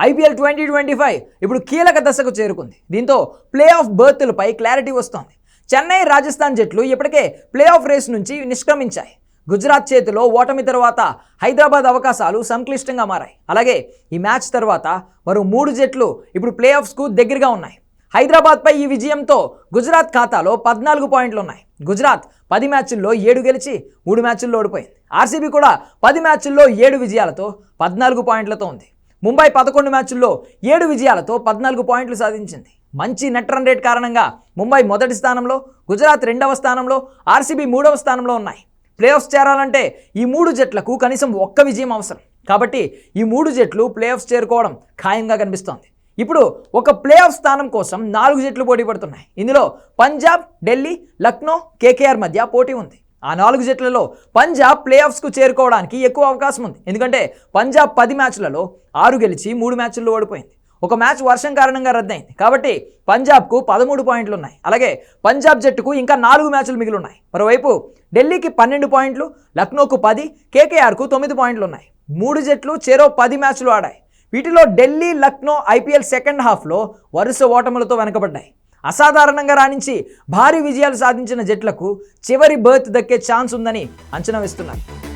IPL 2025 ఇప్పుడు కీలక దశకు చేరుకుంది. దీంతో ప్లే ఆఫ్ బర్త్లపై క్లారిటీ వస్తోంది. చెన్నై, రాజస్థాన్ జట్లు ఇప్పటికే ప్లే ఆఫ్ రేస్ నుంచి నిష్క్రమించాయి. గుజరాత్ చేతిలో ఓటమి తర్వాత హైదరాబాద్ అవకాశాలు సంక్లిష్టంగా మారాయి. అలాగే ఈ మ్యాచ్ తర్వాత మరో 3 జట్లు ఇప్పుడు ప్లే ఆఫ్స్కు దగ్గరగా ఉన్నాయి. హైదరాబాద్పై ఈ విజయంతో గుజరాత్ ఖాతాలో 14 పాయింట్లు ఉన్నాయి. గుజరాత్ 10 మ్యాచ్ల్లో 7 గెలిచి 3 మ్యాచ్ల్లో ఓడిపోయింది. ఆర్సీబీ కూడా 10 మ్యాచ్ల్లో 7 విజయాలతో 14 పాయింట్లతో ఉంది. ముంబై 11 మ్యాచ్ల్లో 7 విజయాలతో 14 పాయింట్లు సాధించింది. మంచి నెట్ రన్ రేట్ కారణంగా ముంబై మొదటి స్థానంలో, గుజరాత్ 2వ స్థానంలో, ఆర్సీబీ 3వ స్థానంలో ఉన్నాయి. ప్లే ఆఫ్స్ చేరాలంటే ఈ 3 జట్లకు కనీసం 1 విజయం అవసరం. కాబట్టి ఈ 3 జట్లు ప్లే ఆఫ్స్ చేరుకోవడం ఖాయంగా కనిపిస్తోంది. ఇప్పుడు ఒక ప్లే ఆఫ్ స్థానం కోసం 4 జట్లు పోటీ పడుతున్నాయి. ఇందులో పంజాబ్, ఢిల్లీ, లక్నో, కేకేఆర్ మధ్య పోటీ ఉంది. ఆ 4 జట్లలో పంజాబ్ ప్లే ఆఫ్స్కు చేరుకోవడానికి ఎక్కువ అవకాశం ఉంది. ఎందుకంటే పంజాబ్ 10 మ్యాచ్లలో 6 గెలిచి 3 మ్యాచ్ల్లో ఓడిపోయింది. ఒక మ్యాచ్ వర్షం కారణంగా రద్దయింది. కాబట్టి పంజాబ్కు 13 పాయింట్లు ఉన్నాయి. అలాగే పంజాబ్ జట్టుకు ఇంకా 4 మ్యాచ్లు మిగిలి ఉన్నాయి. మరోవైపు ఢిల్లీకి 12 పాయింట్లు, లక్నోకు 10, కేకేఆర్కు 9 పాయింట్లు ఉన్నాయి. 3 జట్లు చెరో 10 మ్యాచ్లు ఆడాయి. వీటిలో ఢిల్లీ, లక్నో ఐపీఎల్ సెకండ్ హాఫ్లో వరుస ఓటములతో వెనకబడ్డాయి. అసాధారణంగా రాణించి భారీ విజయాలు సాధించిన జట్లకు చివరి బర్త్ దక్కే ఛాన్స్ ఉందని అంచనా వేస్తున్నారు.